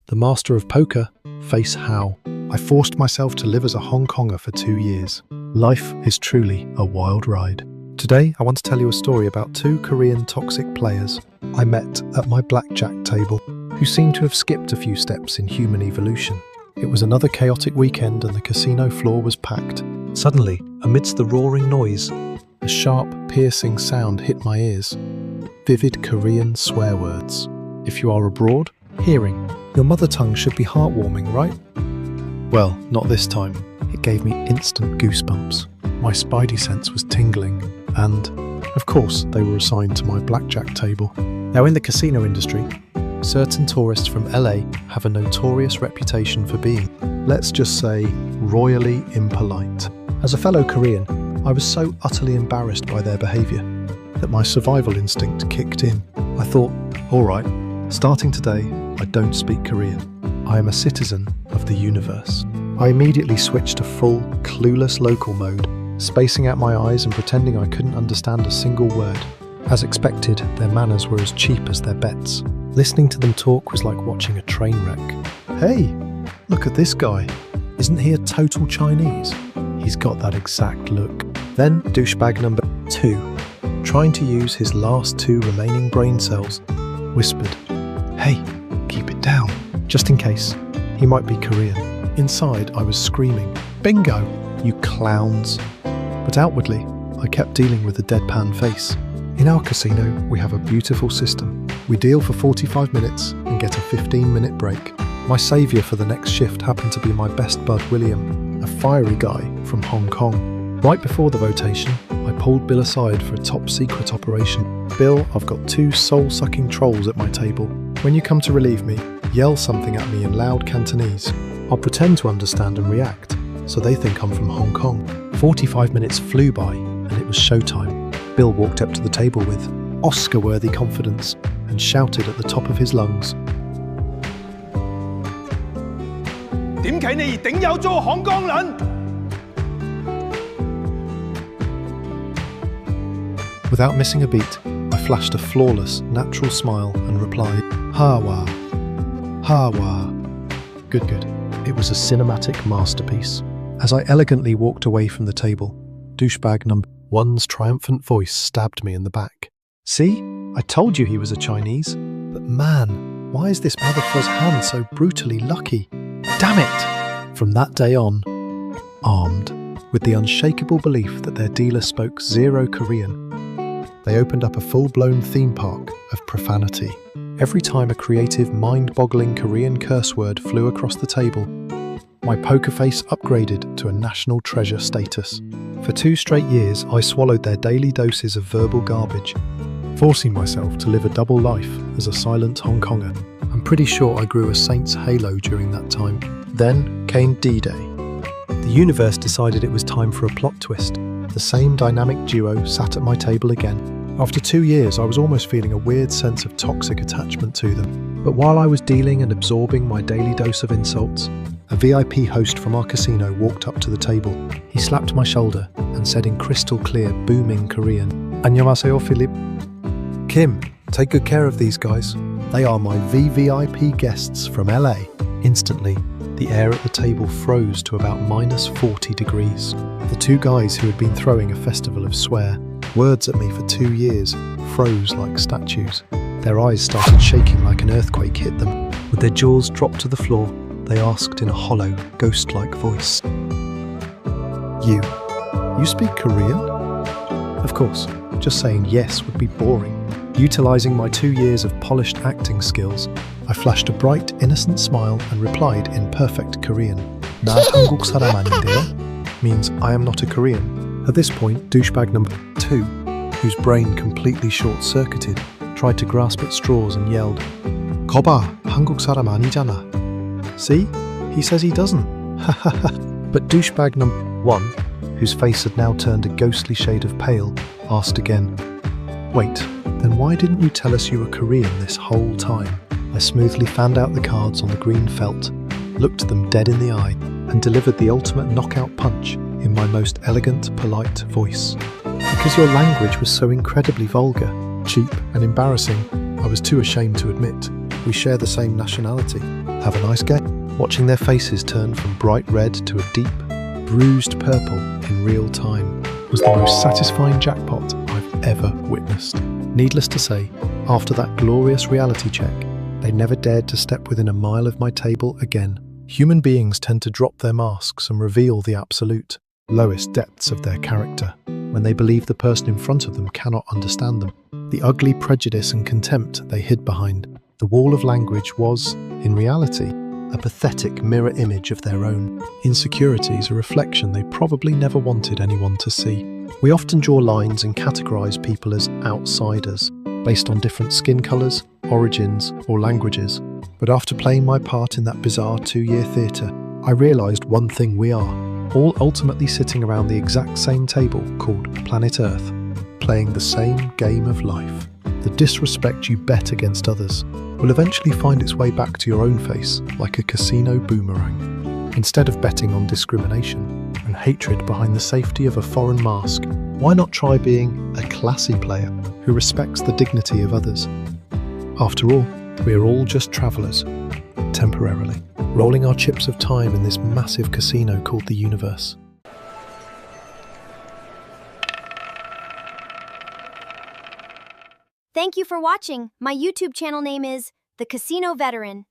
the master of poker, face how. I forced myself to live as a Hong Konger for 2 years. Life is truly a wild ride. Today, I want to tell you a story about 2 Korean toxic players I met at my blackjack table, who seemed to have skipped a few steps in human evolution. It was another chaotic weekend and the casino floor was packed. Suddenly, amidst the roaring noise, a sharp, piercing sound hit my ears. Vivid Korean swear words. If you are abroad, hearing your mother tongue should be heartwarming, right? Well, not this time. It gave me instant goosebumps. My spidey sense was tingling, and, of course, they were assigned to my blackjack table. Now, in the casino industry, certain tourists from LA have a notorious reputation for being, let's just say, royally impolite. As a fellow Korean, I was so utterly embarrassed by their behaviour that my survival instinct kicked in. I thought, all right, starting today, I don't speak Korean. I am a citizen of the universe. I immediately switched to full, clueless local mode, spacing out my eyes and pretending I couldn't understand a single word. As expected, their manners were as cheap as their bets. Listening to them talk was like watching a train wreck. Hey, look at this guy. Isn't he a total Chinese? He's got that exact look. Then douchebag number 2, trying to use his last 2 remaining brain cells, whispered, "Hey, keep it down," just in case. He might be Korean. Inside, I was screaming, "Bingo, you clowns!" But outwardly, I kept dealing with a deadpan face. In our casino, we have a beautiful system. We deal for 45 minutes and get a 15-minute break. My saviour for the next shift happened to be my best bud William, a fiery guy from Hong Kong. Right before the votation, I pulled Bill aside for a top-secret operation. "Bill, I've got 2 soul-sucking trolls at my table. When you come to relieve me, yell something at me in loud Cantonese. I'll pretend to understand and react, so they think I'm from Hong Kong." 45 minutes flew by, and it was showtime. Bill walked up to the table with Oscar-worthy confidence and shouted at the top of his lungs, "點解你一定要做香港人?" Without missing a beat, I flashed a flawless, natural smile and replied, "Ha-wah, ha-wah." Good. It was a cinematic masterpiece. As I elegantly walked away from the table, douchebag number 1's triumphant voice stabbed me in the back. "See? I told you he was a Chinese. But man, why is this motherfucker's hand so brutally lucky? Damn it!" From that day on, armed, with the unshakable belief that their dealer spoke 0 Korean, they opened up a full-blown theme park of profanity. Every time a creative, mind-boggling Korean curse word flew across the table, my poker face upgraded to a national treasure status. For 2 straight years, I swallowed their daily doses of verbal garbage, forcing myself to live a double life as a silent Hong Konger. I'm pretty sure I grew a saint's halo during that time. Then came D-Day. The universe decided it was time for a plot twist. The same dynamic duo sat at my table again. After 2 years, I was almost feeling a weird sense of toxic attachment to them. But while I was dealing and absorbing my daily dose of insults, a VIP host from our casino walked up to the table. He slapped my shoulder and said in crystal clear, booming Korean, "안녕하세요, Philip. Kim, take good care of these guys. They are my VVIP guests from LA." Instantly, the air at the table froze to about -40 degrees. The 2 guys who had been throwing a festival of swear words at me for 2 years froze like statues. Their eyes started shaking like an earthquake hit them. With their jaws dropped to the floor, they asked in a hollow, ghost-like voice, You speak Korean?" Of course, just saying yes would be boring. Utilising my 2 years of polished acting skills, I flashed a bright, innocent smile and replied in perfect Korean, "나 한국 사람 아닌데요?" means I am not a Korean. At this point, douchebag number 2, whose brain completely short-circuited, tried to grasp at straws and yelled, "거봐, 한국 사람 아니잖아." See? He says he doesn't. But douchebag number 1, whose face had now turned a ghostly shade of pale, asked again, "Wait, then why didn't you tell us you were Korean this whole time?" I smoothly fanned out the cards on the green felt, looked them dead in the eye, and delivered the ultimate knockout punch in my most elegant, polite voice. Because your language was so incredibly vulgar, cheap and embarrassing, I was too ashamed to admit, we share the same nationality. Have a nice game. Watching their faces turn from bright red to a deep, bruised purple in real time was the most satisfying jackpot I've ever witnessed. Needless to say, after that glorious reality check, they never dared to step within a mile of my table again. Human beings tend to drop their masks and reveal the absolute, lowest depths of their character when they believe the person in front of them cannot understand them. The ugly prejudice and contempt they hid behind the wall of language was, in reality, a pathetic mirror image of their own insecurities, a reflection they probably never wanted anyone to see. We often draw lines and categorize people as outsiders based on different skin colors, origins, or languages. But after playing my part in that bizarre 2-year theatre, I realized one thing: we are all ultimately sitting around the exact same table called Planet Earth, playing the same game of life. The disrespect you bet against others will eventually find its way back to your own face like a casino boomerang. Instead of betting on discrimination and hatred behind the safety of a foreign mask, why not try being a classy player who respects the dignity of others? After all, we are all just travellers, temporarily, rolling our chips of time in this massive casino called the universe. Thank you for watching. My YouTube channel name is The Casino Veteran.